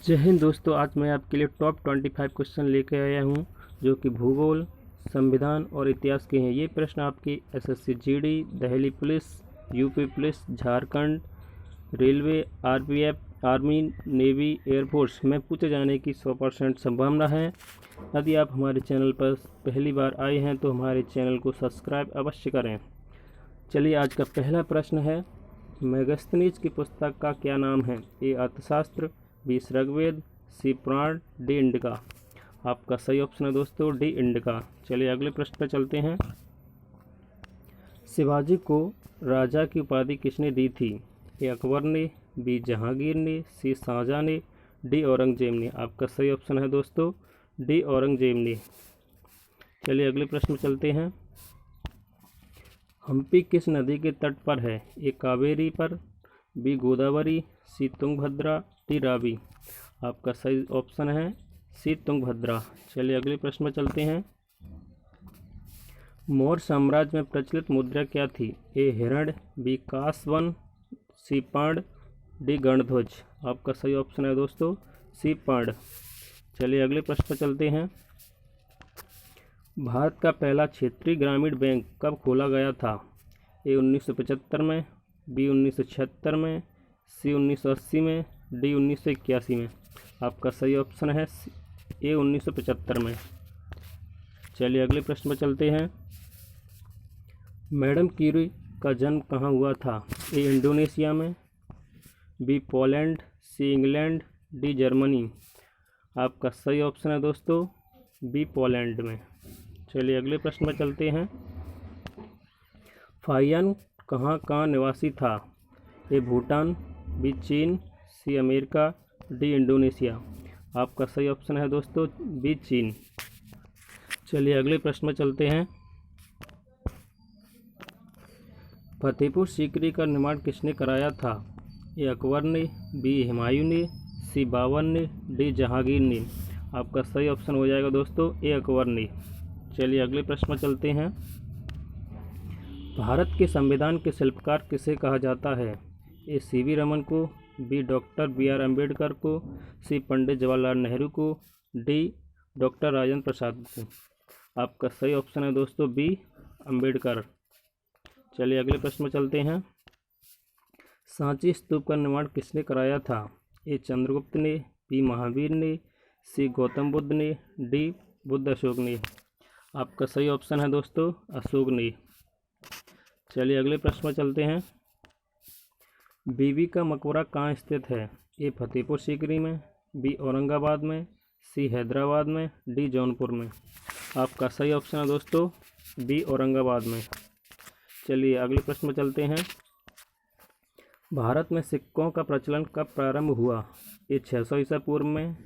जय हिंद दोस्तों। आज मैं आपके लिए टॉप 25 क्वेश्चन लेकर आया हूं जो कि भूगोल, संविधान और इतिहास के हैं। ये प्रश्न आपकी SSC GD, Delhi police, UP police, Jharkhand railway, RPF, army, navy, air force में पूछे जाने की 100% संभावना है। यदि आप हमारे चैनल पर पहली बार आए हैं तो हमारे चैनल को सब्सक्राइब अवश्य करें। चलिए, आज का पहला प्रश्न है, मेगस्थनीज की पुस्तक का क्या नाम है? ए अर्थशास्त्र, बी ऋग्वेद, सी पुराण, डी इंडिका। आपका सही ऑप्शन है दोस्तों डी इंडिका। चलिए अगले प्रश्न पर चलते हैं। शिवाजी को राजा की उपाधि किसने दी थी? ए अकबर ने, बी जहांगीर ने, सी शाहजहां ने, डी औरंगजेब ने। आपका सही ऑप्शन है दोस्तों डी औरंगजेब ने। चलिए अगले प्रश्न में चलते हैं। हम्पी किस नदी के तट पर है? ए कावेरी पर, बी गोदावरी, सी तुंगभद्रा, डी रावी। आपका सही ऑप्शन है सी तुंगभद्रा। चलिए अगले प्रश्न में चलते हैं। मौर्य साम्राज्य में प्रचलित मुद्रा क्या थी? ए हिरण, बी कांस्य, सी पांड, डी गणध्वज। आपका सही ऑप्शन है दोस्तों सी पांड। चलिए अगले प्रश्न पर चलते हैं। भारत का पहला क्षेत्रीय ग्रामीण बैंक कब खोला गया था? ए 1975 में, बी 1976 में, सी 1980 में, डी 1981 में। आपका सही ऑप्शन है ए 1975 में। चलिए अगले प्रश्न पर चलते हैं। मैडम क्यूरी का जन्म कहाँ हुआ था? ए इंडोनेशिया में, B Poland, C England, D Germany. आपका सही ऑप्शन है दोस्तों बी पोलैंड में। चलिए अगले प्रश्न पर चलते हैं। फाहियान कहाँ का निवासी था? ए भूटान, बी चीन, सी अमेरिका, डी इंडोनेशिया। आपका सही ऑप्शन है दोस्तों बी चीन। चलिए अगले प्रश्न में चलते हैं। फतेहपुर सीकरी का निर्माण किसने कराया था? ए अकबर ने, बी हुमायूं ने, सी बाबर ने, डी जहांगीर ने। आपका सही ऑप्शन हो जाएगा दोस्तों ए अकबर ने। चलिए अगले प्रश्न में चलते हैं। भारत के संविधान के शिल्पकार किसे कहा जाता है? ए सीवी रमन को, बी डॉक्टर BR अम्बेडकर को, सी पंडित जवाहरलाल नेहरू को, डी डॉक्टर राजेंद्र प्रसाद को। आपका सही ऑप्शन है दोस्तों बी अम्बेडकर। चलिए अगले प्रश्न में चलते हैं। सांची स्तूप का निर्माण किसने कराया था? ए चंद्रगुप्त ने, बी महावीर ने, सी गौतम बुद्ध ने, डी बुद्ध अशोक ने। आपका सही ऑप्शन है दोस्तों अशोक ने। चलिए अगले प्रश्न में चलते हैं। बीबी का मकबरा कहाँ स्थित है? ए फतेहपुर सीकरी में, बी औरंगाबाद में, सी हैदराबाद में, डी जौनपुर में। आपका सही ऑप्शन है दोस्तों बी औरंगाबाद में। चलिए अगले प्रश्न में चलते हैं। भारत में सिक्कों का प्रचलन कब प्रारंभ हुआ? ए 600 ईसा पूर्व में,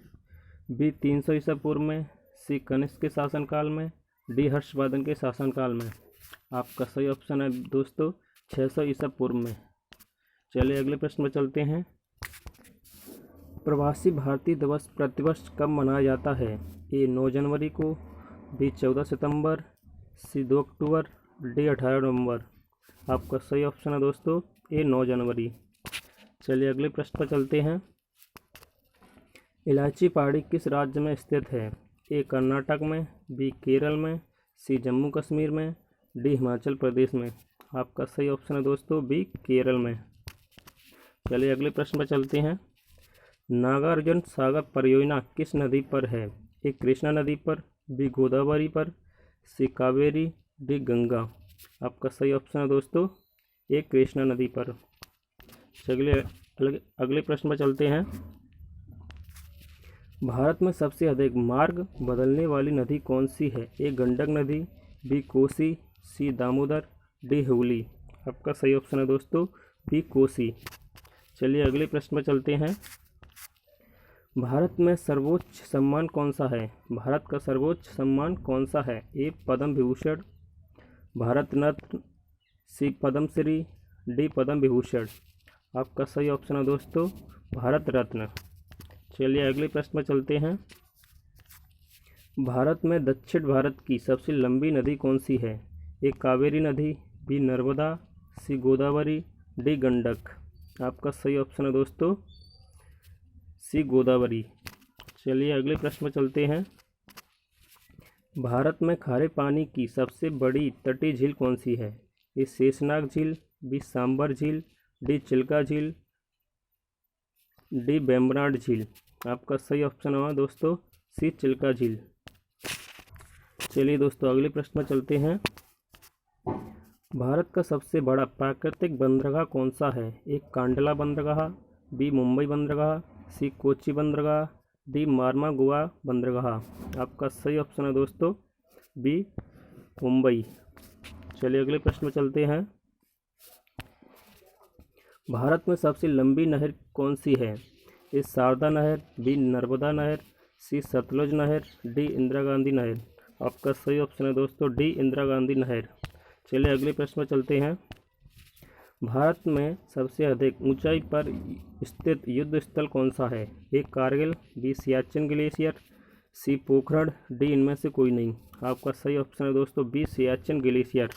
बी 300 ईसा पूर्व में, सी कनिष्क के शासनकाल में, डी हर्षवर्धन के शासनकाल में। आपका सही ऑप्शन है दोस्तों 600 ईसा पूर्व में। चलिए अगले प्रश्न में चलते हैं। प्रवासी भारतीय दिवस प्रतिवर्ष कब मनाया जाता है? ए 9 जनवरी को, बी 14 सितंबर, सी 2 अक्टूबर, डी 18 नवंबर। आपका सही ऑप्शन है दोस्तों ए 9 जनवरी। चलिए अगले प्रश्न पर चलते हैं। इलायची पहाड़ी किस राज्य में स्थित है? ए कर्नाटक में, बी केरल में, सी जम्मू कश्मीर में, डी हिमाचल प्रदेश में। आपका सही ऑप्शन है दोस्तों बी केरल में। चलिए अगले प्रश्न पर चलते हैं। नागार्जुन सागर परियोजना किस नदी पर है? ए कृष्णा नदी पर, बी गोदावरी पर, सी कावेरी, डी गंगा। आपका सही ऑप्शन है दोस्तों ए कृष्णा नदी पर। चलिए अगले प्रश्न पर चलते हैं। भारत में सबसे अधिक मार्ग बदलने वाली नदी कौन सी है? ए गंडक नदी, बी कोसी, सी दामोदर, डी हुगली। आपका सही ऑप्शन है दोस्तों बी कोसी। चलिए अगले प्रश्न में चलते हैं। भारत में सर्वोच्च सम्मान कौन सा है? भारत का सर्वोच्च सम्मान कौन सा है? ए पद्म विभूषण, भारत रत्न, सी पद्मश्री, डी पद्म विभूषण। आपका सही ऑप्शन है दोस्तों भारत रत्न। चलिए अगले प्रश्न में चलते हैं। भारत में दक्षिण भारत की सबसे लंबी नदी कौन सी है? ए कावेरी नदी, बी नर्मदा, सी गोदावरी, डी गंडक। आपका सही ऑप्शन है दोस्तों सी गोदावरी। चलिए अगले प्रश्न में चलते हैं। भारत में खारे पानी की सबसे बड़ी तटीय झील कौन सी है? ए शेषनाग झील, बी सांबर झील, डी चिल्का झील, डी वेम्बनाड झील। आपका सही ऑप्शन होगा दोस्तों सी चिल्का झील। चलिए दोस्तों अगले प्रश्न में चलते हैं। भारत का सबसे बड़ा प्राकृतिक बंदरगाह कौन सा है? एक कांडला बंदरगाह, बी मुंबई बंदरगाह, सी कोच्चि बंदरगाह, डी मार्मागुआ बंदरगाह। आपका सही ऑप्शन है दोस्तों बी मुंबई। चलिए अगले प्रश्न में चलते हैं। भारत में सबसे लंबी नहर कौन सी है? ए शारदा नहर, बी नर्मदा नहर, सी सतलुज नहर, डी इंदिरा गांधी नहर। आपका सही ऑप्शन है दोस्तों डी इंदिरा गांधी नहर। चलिए अगले प्रश्न में चलते हैं। भारत में सबसे अधिक ऊंचाई पर स्थित युद्ध स्थल कौन सा है? ए कारगिल, बी सियाचिन ग्लेशियर, सी पोखरण, डी इनमें से कोई नहीं। आपका सही ऑप्शन है दोस्तों बी सियाचिन ग्लेशियर।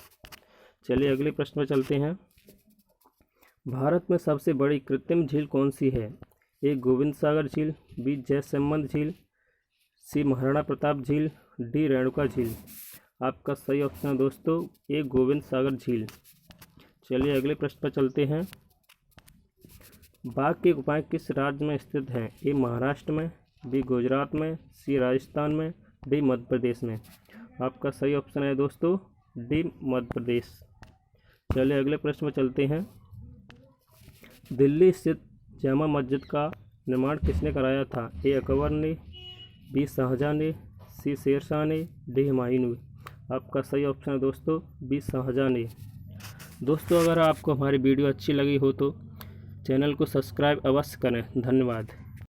चलिए अगले प्रश्न में चलते हैं। भारत में सबसे बड़ी कृत्रिम झील कौन सी है? ए गोविंद सागर झील, बी जयसमंद झील, सी महाराणा प्रताप झील, डी रेणुका झील। आपका सही ऑप्शन है दोस्तों ए गोविंद सागर झील। चलिए अगले प्रश्न पर चलते हैं। बाघ की गुफाएं किस राज्य में स्थित हैं? ए महाराष्ट्र में, बी गुजरात में, सी राजस्थान में, डी मध्य प्रदेश में। आपका सही ऑप्शन है दोस्तों डी मध्य प्रदेश। चलिए अगले प्रश्न में चलते हैं। दिल्ली स्थित जामा मस्जिद का निर्माण किसने कराया था? ए अकबर ने, बी शाहजहां ने, सी शेरशाह ने, डी हुमायूं ने। आपका सही ऑप्शन है दोस्तों बी शाहजहां ने। दोस्तों अगर आपको हमारी वीडियो अच्छी लगी हो तो चैनल को सब्सक्राइब अवश्य करें। धन्यवाद।